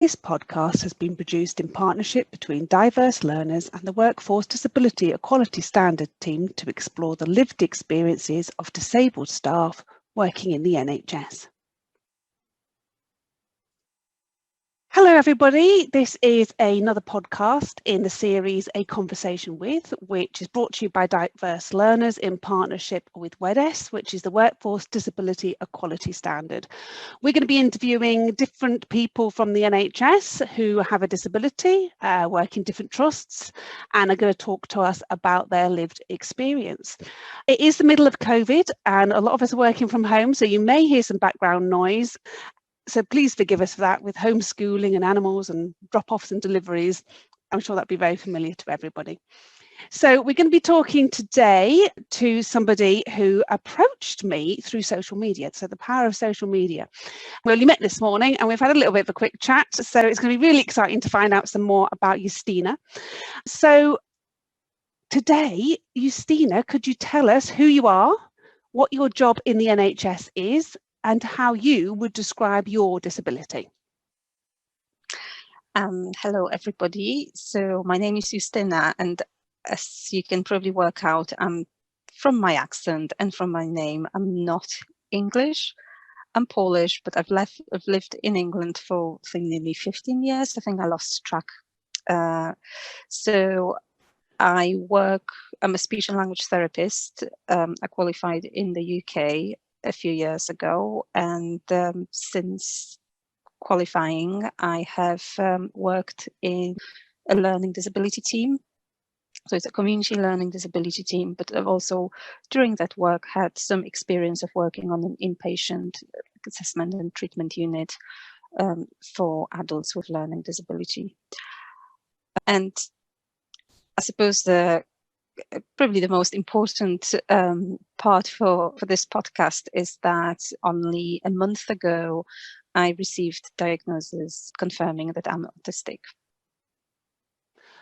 This podcast has been produced in partnership between Diverse Learners and the Workforce Disability Equality Standard team to explore the lived experiences of disabled staff working in the NHS. Hello everybody, this is another podcast in the series A Conversation With, which is brought to you by Diverse Learners in partnership with WDES, which is the Workforce Disability Equality Standard. We're going to be interviewing different people from the NHS who have a disability, work in different trusts, and are going to talk to us about their lived experience. It is the middle of COVID and a lot of us are working from home, so you may hear some background noise. So please forgive us for that, with homeschooling and animals and drop-offs and deliveries. I'm sure that'd be very familiar to everybody. So we're going to be talking today to somebody who approached me through social media. So the power of social media. We only met this morning and we've had a little bit of a quick chat. So it's going to be really exciting to find out some more about Justyna. So today, Justyna, could you tell us who you are, what your job in the NHS is, and how you would describe your disability? Hello, everybody. So my name is Justyna, and as you can probably work out, from my accent and from my name, I'm not English. I'm Polish, but I've lived in England for, I think, nearly 15 years. I think I lost track. So I'm a speech and language therapist. I qualified in the UK a few years ago, and since qualifying I have worked in a learning disability team. So it's a community learning disability team, but I've also during that work had some experience of working on an inpatient assessment and treatment unit for adults with learning disability. And I suppose probably the most important part for this podcast is that only a month ago I received diagnosis confirming that I'm autistic.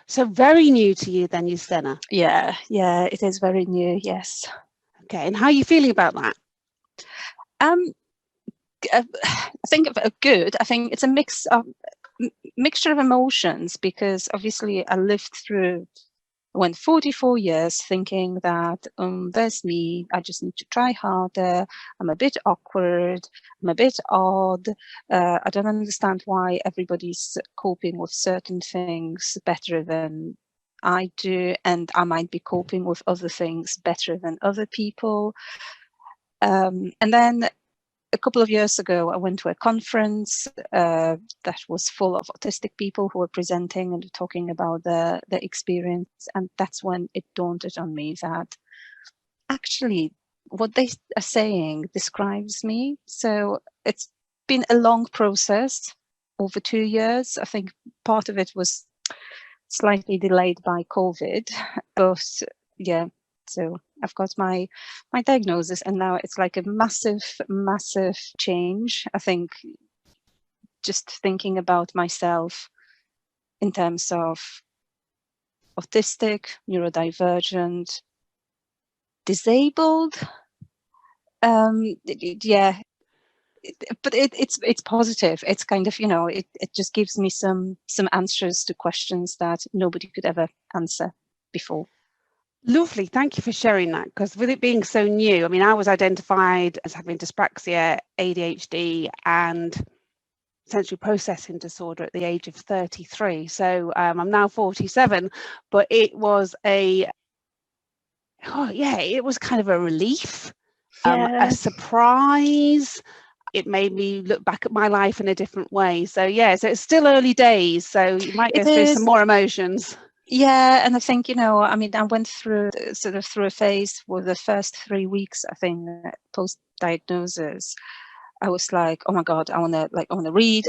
So very new to you then, Justyna? Yeah, it is very new, yes. Okay, and how are you feeling about that? I think good. I think it's a mixture of emotions, because obviously I went 44 years thinking that there's me, I just need to try harder, I'm a bit awkward, I'm a bit odd, I don't understand why everybody's coping with certain things better than I do, and I might be coping with other things better than other people. And then a couple of years ago, I went to a conference that was full of autistic people who were presenting and talking about their experience. And that's when it dawned on me that actually what they are saying describes me. So it's been a long process over 2 years. I think part of it was slightly delayed by COVID, but yeah. So I've got my diagnosis, and now it's like a massive change. I think just thinking about myself in terms of autistic, neurodivergent, disabled. Yeah, but it's positive. It's kind of, it just gives me some answers to questions that nobody could ever answer before. Lovely, thank you for sharing that, because with it being so new, I mean, I was identified as having dyspraxia, ADHD and sensory processing disorder at the age of 33. So I'm now 47, but it was it was kind of a relief, a surprise. It made me look back at my life in a different way. So so it's still early days, so you might go through some more emotions. Yeah, and I think, I went through a phase where the first 3 weeks, I think, post-diagnosis, I was like, oh my God, I want to read,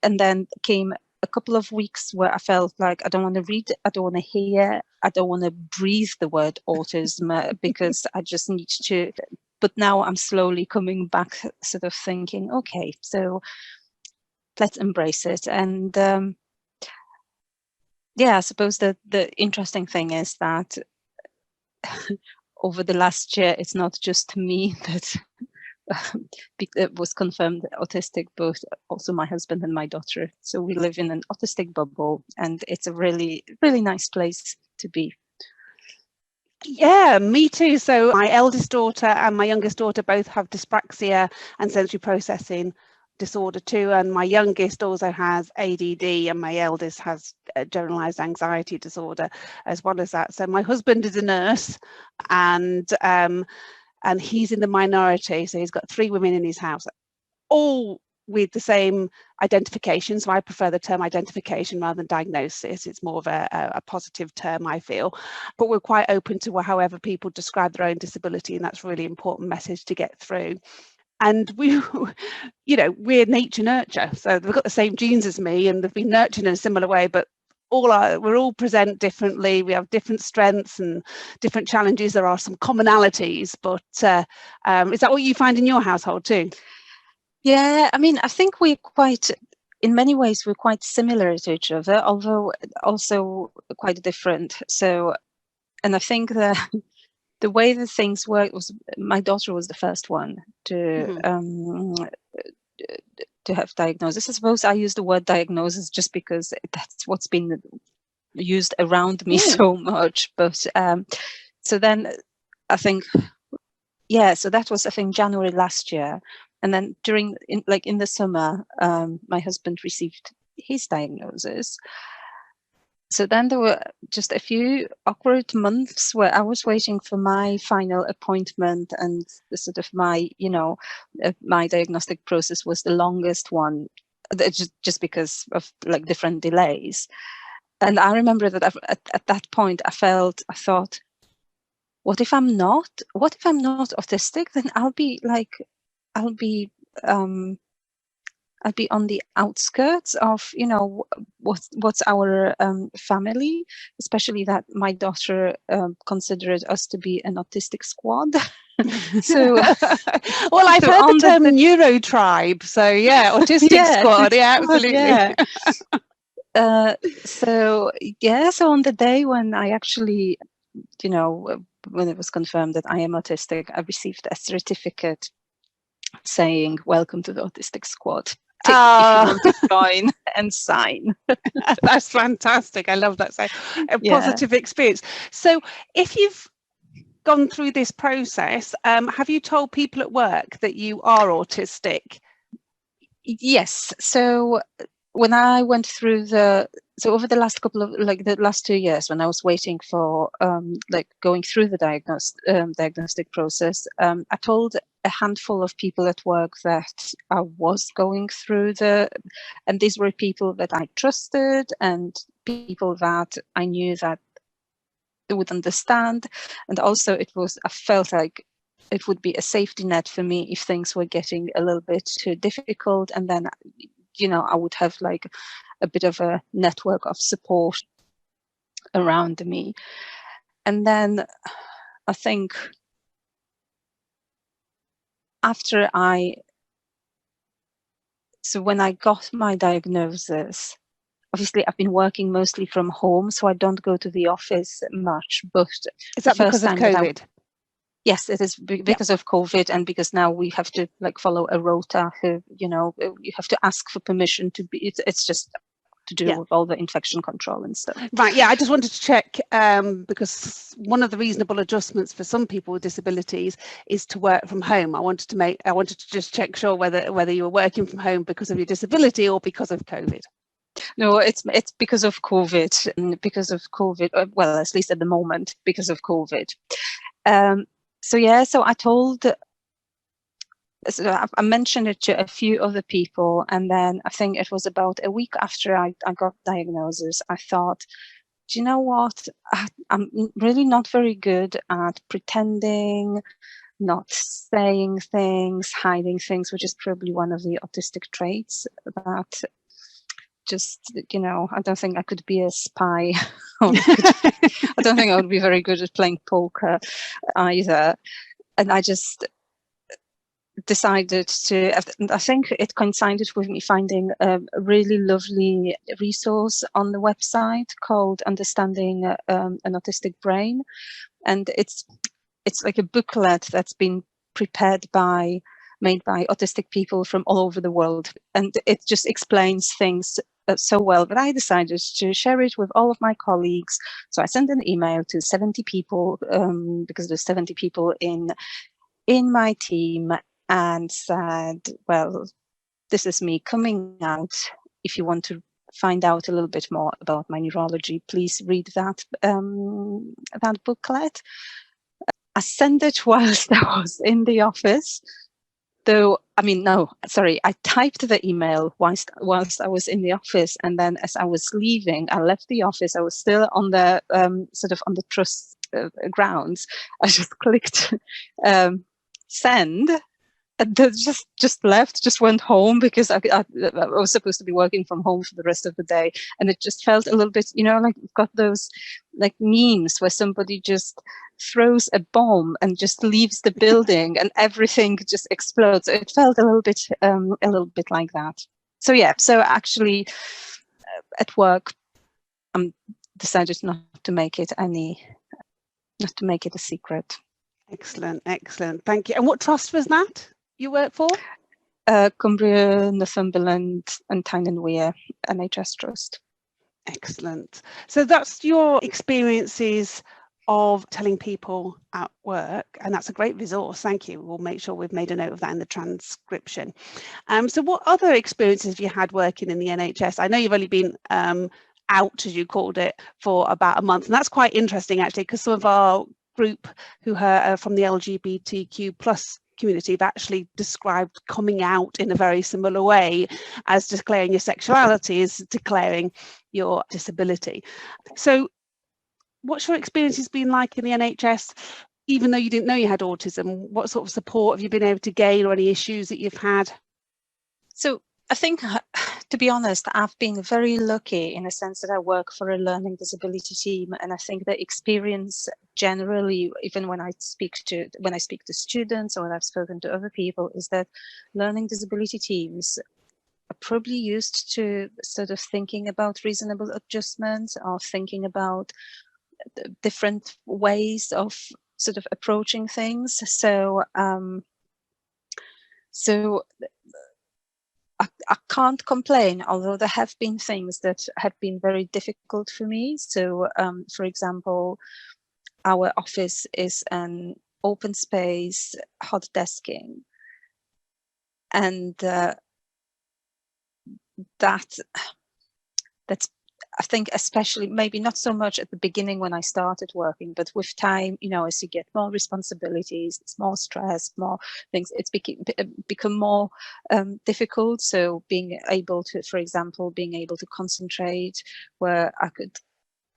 and then came a couple of weeks where I felt like I don't want to read, I don't want to hear, I don't want to breathe the word autism because I just need to. But now I'm slowly coming back, sort of thinking, okay, so let's embrace it. And I suppose that the interesting thing is that over the last year, it's not just me that was confirmed autistic, both also my husband and my daughter. So we live in an autistic bubble, and it's a really, really nice place to be. Yeah, me too. So my eldest daughter and my youngest daughter both have dyspraxia and sensory processing disorder too, and my youngest also has ADD, and my eldest has generalized anxiety disorder as well as that. So my husband is a nurse, and he's in the minority, so he's got 3 women in his house, all with the same identification. So I prefer the term identification rather than diagnosis. It's more of a positive term, I feel. But we're quite open to however people describe their own disability, and that's a really important message to get through. And we, we're nature nurture. So they've got the same genes as me, and they've been nurtured in a similar way, but we're all present differently. We have different strengths and different challenges. There are some commonalities, but is that what you find in your household too? Yeah, I mean, I think in many ways, we're quite similar to each other, although also quite different. So, and I think that the way that things worked was my daughter was the first one to have diagnosis. I suppose I use the word diagnosis just because that's what's been used around me so much. But so then I think, so that was, I think, January last year. And then in the summer, my husband received his diagnosis. So then there were just a few awkward months where I was waiting for my final appointment, and the sort of my diagnostic process was the longest one, just because of like different delays. And I remember that at that point I thought, what if I'm not autistic? Then I'll be on the outskirts of, what's our family, especially that my daughter considered us to be an autistic squad. So, well, I've heard the term neuro tribe. So yeah, autistic squad. Yeah, absolutely. Yeah. So on the day when I actually, when it was confirmed that I am autistic, I received a certificate saying, "Welcome to the autistic squad. Tick if you want to join and sign." That's fantastic. I love that. So a positive experience. So if you've gone through this process, have you told people at work that you are autistic? Yes. So when I went through over the last couple of the last 2 years, when I was waiting for going through the diagnostic process, I told a handful of people at work that I was going through and these were people that I trusted and people that I knew that they would understand. And also I felt like it would be a safety net for me if things were getting a little bit too difficult. And then, I would have like a bit of a network of support around me. And then I think when I got my diagnosis, obviously I've been working mostly from home, so I don't go to the office much. But is that because of COVID? Yes, it is because of COVID, and because now we have to follow a rota. You have to ask for permission to be. It's just to do with all the infection control and stuff. Right. Yeah. I just wanted to check because one of the reasonable adjustments for some people with disabilities is to work from home. I wanted to just check sure whether you were working from home because of your disability or because of COVID. No, it's because of COVID. Because of COVID. Well, at least at the moment, because of COVID. So I told. So I mentioned it to a few other people, and then I think it was about a week after I got diagnosis, I thought, do you know what? I'm really not very good at pretending, not saying things, hiding things, which is probably one of the autistic traits that just, I don't think I could be a spy. I don't think I would be very good at playing poker either. And I just decided to, I think it coincided with me finding a really lovely resource on the website called Understanding an Autistic Brain. And it's like a booklet that's been prepared by made by autistic people from all over the world. And it just explains things so well that I decided to share it with all of my colleagues. So I sent an email to 70 people, because there's 70 people in my team, and said, well, this is me coming out. If you want to find out a little bit more about my neurology, please read that booklet. I sent it whilst I was in the office. Though, I mean, no, sorry, I typed the email whilst I was in the office, and then as I was leaving, I left the office. I was still on the sort of on the trust grounds. I just clicked send. And just left, just went home, because I was supposed to be working from home for the rest of the day. And it just felt a little bit, like you've got those like memes where somebody just throws a bomb and just leaves the building and everything just explodes. It felt a little bit like that. So yeah, so actually at work, I decided not to make it a secret. Excellent. Thank you. And what trust was that you work for? Cumbria, Northumberland and Tyne and Weir NHS Trust. Excellent. So that's your experiences of telling people at work, and that's a great resource. Thank you. We'll make sure we've made a note of that in the transcription. So what other experiences have you had working in the NHS? I know you've only been out, as you called it, for about a month, and that's quite interesting actually, because some of our group who are from the LGBTQ plus community have actually described coming out in a very similar way as declaring your sexuality is declaring your disability. So what's your experiences been like in the NHS, even though you didn't know you had autism? What sort of support have you been able to gain, or any issues that you've had? So I think, to be honest, I've been very lucky in a sense that I work for a learning disability team, and I think the experience generally, even when I speak to students or when I've spoken to other people, is that learning disability teams are probably used to sort of thinking about reasonable adjustments, or thinking about different ways of sort of approaching things. So I can't complain, although there have been things that have been very difficult for me. So, for example, our office is an open space, hot desking, and that's I think, especially maybe not so much at the beginning when I started working, but with time, as you get more responsibilities, it's more stress, more things, it's become more difficult. So being able to, for example, concentrate, where I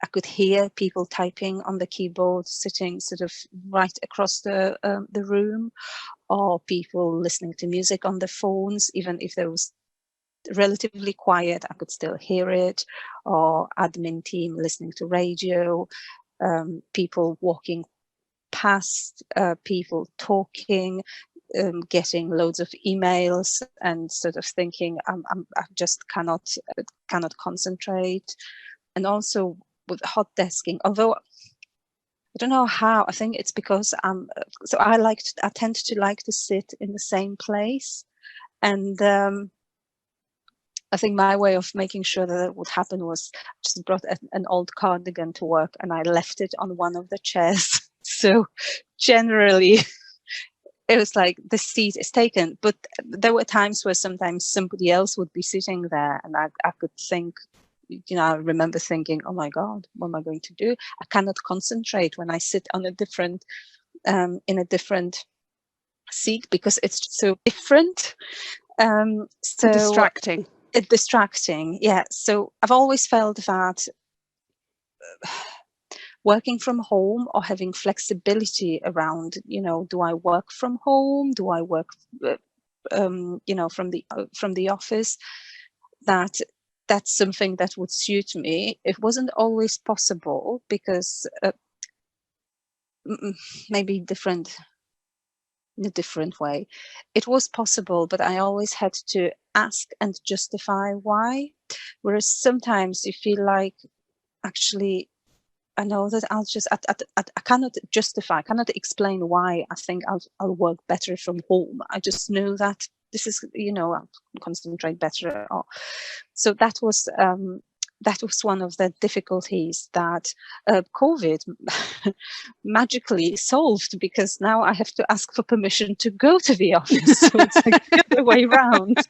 could hear people typing on the keyboard, sitting sort of right across the room, or people listening to music on their phones, even if there was relatively quiet, I could still hear it, or admin team listening to radio, people walking past, people talking, getting loads of emails, and sort of thinking I just cannot concentrate. And also with hot desking, although I don't know how, I think it's because I tend to like to sit in the same place, and I think my way of making sure that it would happen was just brought an old cardigan to work, and I left it on one of the chairs. So generally it was like the seat is taken, but there were times where sometimes somebody else would be sitting there, and I could think, I remember thinking, oh my God, what am I going to do? I cannot concentrate when I sit on a different, in a different seat, because it's so different. So distracting. Distracting, yeah. So I've always felt that working from home, or having flexibility around, do I work from home? Do I work, from the office? That's something that would suit me. It wasn't always possible, because maybe in a different way. It was possible, but I always had to ask and justify why. Whereas sometimes you feel like, actually, I know that I cannot justify, I cannot explain why I think I'll work better from home. I just know that this is, I'll concentrate better. So that was one of the difficulties that COVID magically solved, because now I have to ask for permission to go to the office. So it's like the other way around.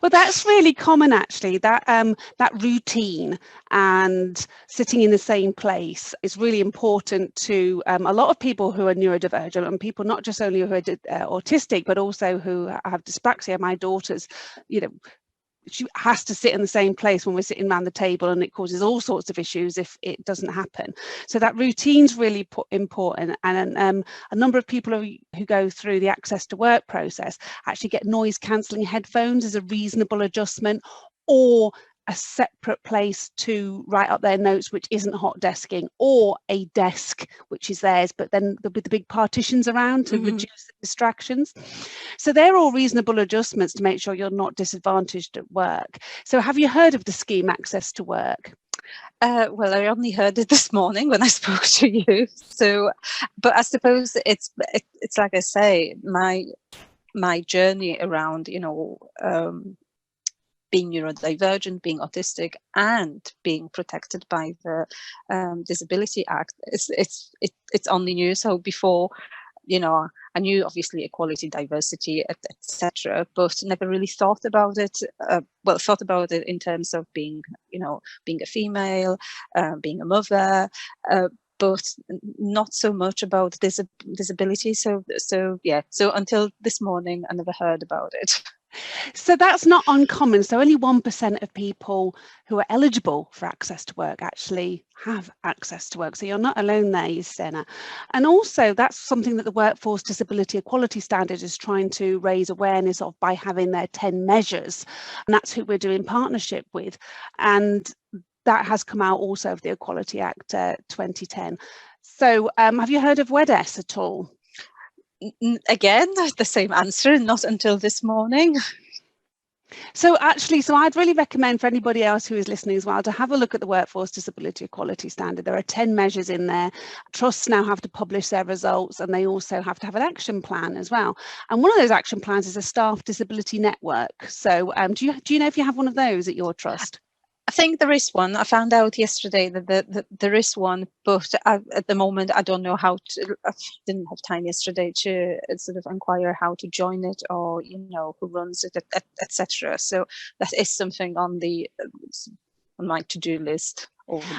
Well, that's really common, actually. That routine and sitting in the same place is really important to a lot of people who are neurodivergent, and people not just only who are autistic, but also who have dyspraxia. My daughter's, she has to sit in the same place when we're sitting around the table, and it causes all sorts of issues if it doesn't happen. So that routine's really important, and a number of people who go through the access to work process actually get noise cancelling headphones as a reasonable adjustment, or a separate place to write up their notes which isn't hot desking, or a desk which is theirs, but then with the big partitions around to reduce the distractions. So they're all reasonable adjustments to make sure you're not disadvantaged at work. So have you heard of the scheme Access to Work? Well, I only heard it this morning when I spoke to you. So, but I suppose it's like I say, my journey around, being neurodivergent, being autistic, and being protected by the Disability Act, it's only new. So before, I knew obviously equality, diversity, etc., but never really thought about it. Thought about it in terms of being a female, being a mother, but not so much about disability. So until this morning, I never heard about it. So that's not uncommon. So only 1% of people who are eligible for access to work actually have access to work. So you're not alone there, Justyna. And also that's something that the Workforce Disability Equality Standard is trying to raise awareness of by having their 10 measures. And that's who we're doing partnership with. And that has come out also of the Equality Act 2010. So have you heard of WDES at all? Again, the same answer, not until this morning. So I'd really recommend for anybody else who is listening as well to have a look at the Workforce Disability Equality Standard. There are 10 measures in there. Trusts now have to publish their results, and they also have to have an action plan as well. And one of those action plans is a staff disability network. So do you know if you have one of those at your trust? I think there is one. I found out yesterday that there is one, but at the moment I don't know how to. I didn't have time yesterday to sort of inquire how to join it, or who runs it, etc. So that is something on my to-do list.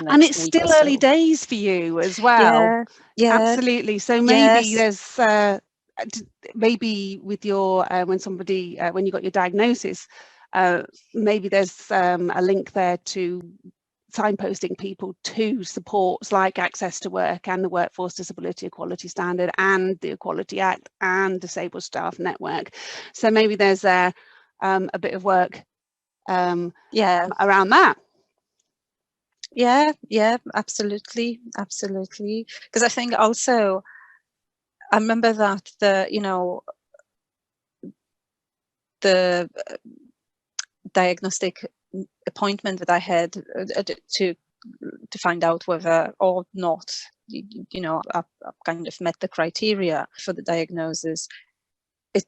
And it's still early days for you as well. Yeah, absolutely. So maybe there's maybe with your when you got your diagnosis. Maybe there's a link there to signposting people to supports like Access to Work and the Workforce Disability Equality Standard and the Equality Act and Disabled Staff Network. So maybe there's a bit of work around that. Yeah, absolutely. Because I think also, I remember that the diagnostic appointment that I had to find out whether or not I've kind of met the criteria for the diagnosis. It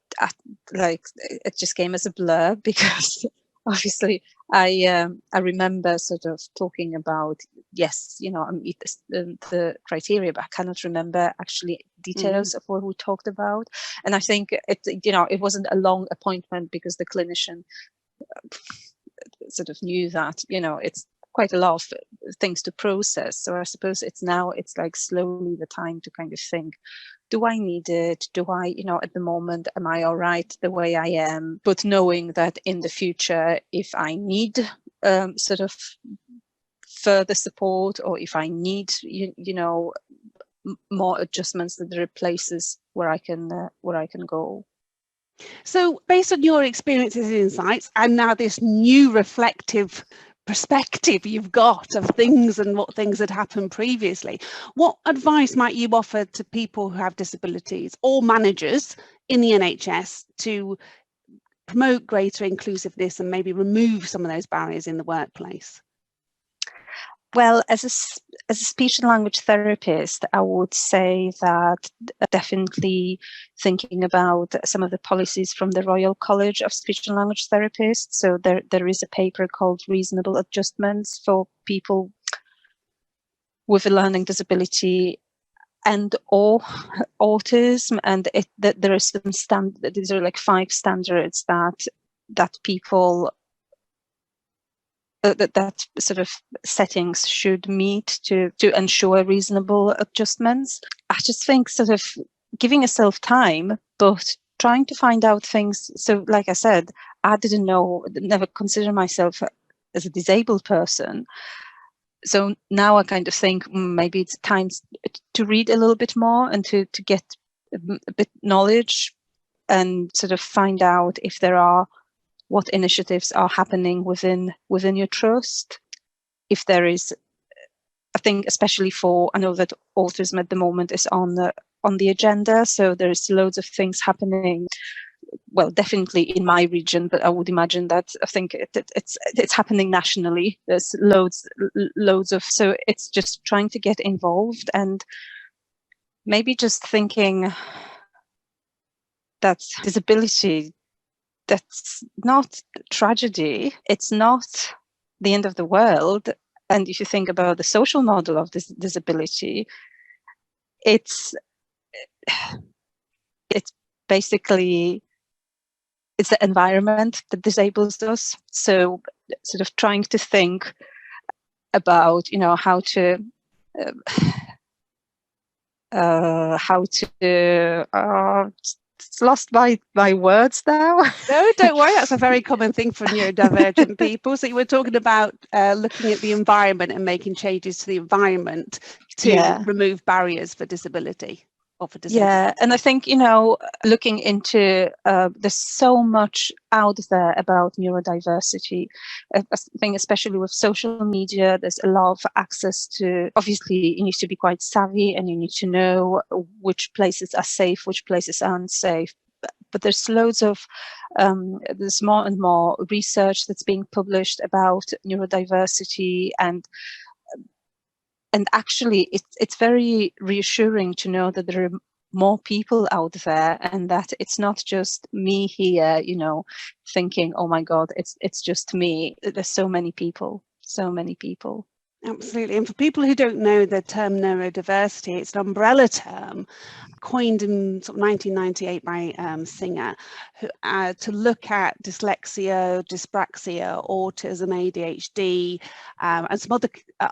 just came as a blur, because obviously I remember sort of talking about, yes, I meet the criteria, but I cannot remember actually details of what we talked about. And I think it wasn't a long appointment, because the clinician sort of knew that it's quite a lot of things to process. So I suppose it's like slowly the time to kind of think, do I need it? Do I, at the moment, am I all right the way I am? But knowing that in the future, if I need sort of further support, or if I need more adjustments, that there are places where I can go. So based on your experiences and insights, and now this new reflective perspective you've got of things and what things had happened previously, what advice might you offer to people who have disabilities or managers in the NHS to promote greater inclusiveness and maybe remove some of those barriers in the workplace? Well, as as a speech and language therapist, I would say that definitely thinking about some of the policies from the Royal College of Speech and Language Therapists. So there is a paper called Reasonable Adjustments for People with a Learning Disability and or autism, and there are some these are like 5 standards that people that sort of settings should meet to ensure reasonable adjustments. I just think sort of giving yourself time, but trying to find out things. So like I said, I never consider myself as a disabled person. So now I kind of think maybe it's time to read a little bit more and to get a bit knowledge and sort of find out if there are what initiatives are happening within your trust. If there is, I think especially I know that autism at the moment is on the agenda, so there's loads of things happening. Well, definitely in my region, but I would imagine that I think it's happening nationally. There's loads of, so it's just trying to get involved and maybe just thinking that disability, that's not tragedy. It's not the end of the world. And if you think about the social model of this disability, it's basically, it's the environment that disables us. So sort of trying to think about, how to it's lost my words now. No, don't worry. That's a very common thing for neurodivergent people. So you were talking about looking at the environment and making changes to the environment to remove barriers for disability. Yeah, and I think, looking into, there's so much out there about neurodiversity. I think especially with social media, there's a lot of access to, obviously you need to be quite savvy and you need to know which places are safe, which places are unsafe. But there's loads of, there's more and more research that's being published about neurodiversity, and actually, it's very reassuring to know that there are more people out there, and that it's not just me here, thinking, "Oh my God, it's just me." There's so many people. Absolutely. And for people who don't know the term neurodiversity, it's an umbrella term coined in sort of 1998 by Singer, to look at dyslexia, dyspraxia, autism, ADHD, and some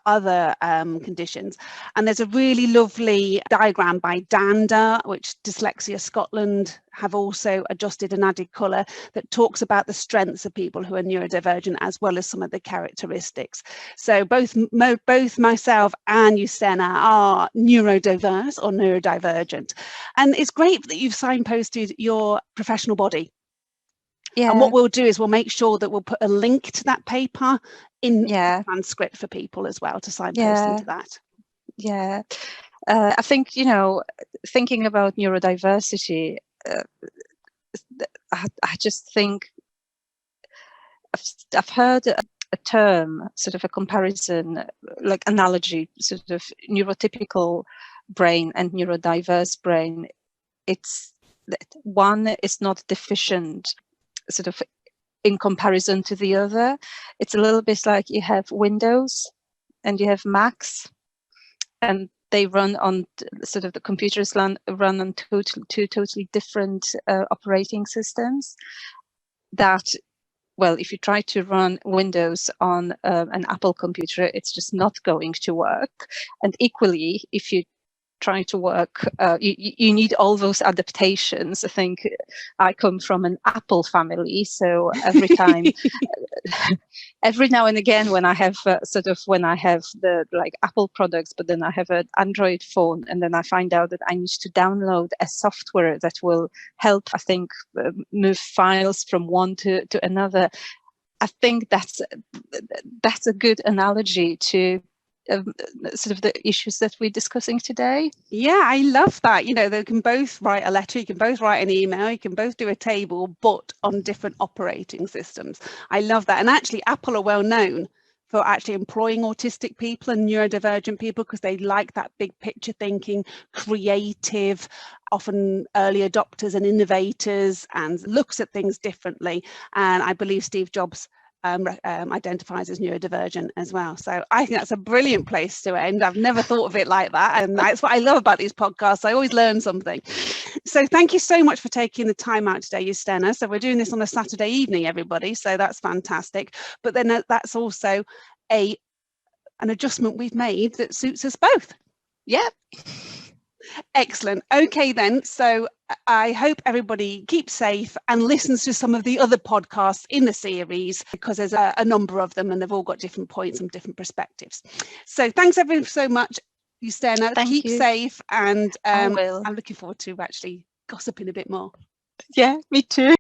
other conditions. And there's a really lovely diagram by Danda, which Dyslexia Scotland have also adjusted and added colour, that talks about the strengths of people who are neurodivergent as well as some of the characteristics. So both myself and Justyna are neurodiverse or neurodivergent. And it's great that you've signposted your professional body. Yeah. And what we'll do is we'll make sure that we'll put a link to that paper in the transcript for people as well to signpost into that. Yeah. I think, thinking about neurodiversity, I just think I've heard a term, sort of a comparison, like analogy, sort of neurotypical brain and neurodiverse brain. It's that one is not deficient, sort of in comparison to the other. It's a little bit like you have Windows and you have Macs, and they run on sort of the computers run on two totally different operating systems. That, well, if you try to run Windows on an Apple computer, it's just not going to work. And equally, if you try to work, you need all those adaptations. I think I come from an Apple family, so every time, every now and again, when I have the like Apple products, but then I have an Android phone, and then I find out that I need to download a software that will help, I think, move files from one to another. I think that's a good analogy to sort of the issues that we're discussing today. Yeah, I love that. They can both write a letter, you can both write an email, you can both do a table, but on different operating systems. I love that. And actually, Apple are well known for actually employing autistic people and neurodivergent people, because they like that big picture thinking, creative, often early adopters and innovators, and looks at things differently. And I believe Steve Jobs identifies as neurodivergent as well. So I think that's a brilliant place to end. I've never thought of it like that, and that's what I love about these podcasts. I always learn something. So thank you so much for taking the time out today, Justyna. So we're doing this on a Saturday evening, everybody, so that's fantastic. But then that's also an adjustment we've made that suits us both. Yeah. Excellent. Okay then, so I hope everybody keeps safe and listens to some of the other podcasts in the series, because there's a number of them and they've all got different points and different perspectives. So thanks everyone so much, Justyna. Keep safe, and I'm looking forward to actually gossiping a bit more. Yeah, me too.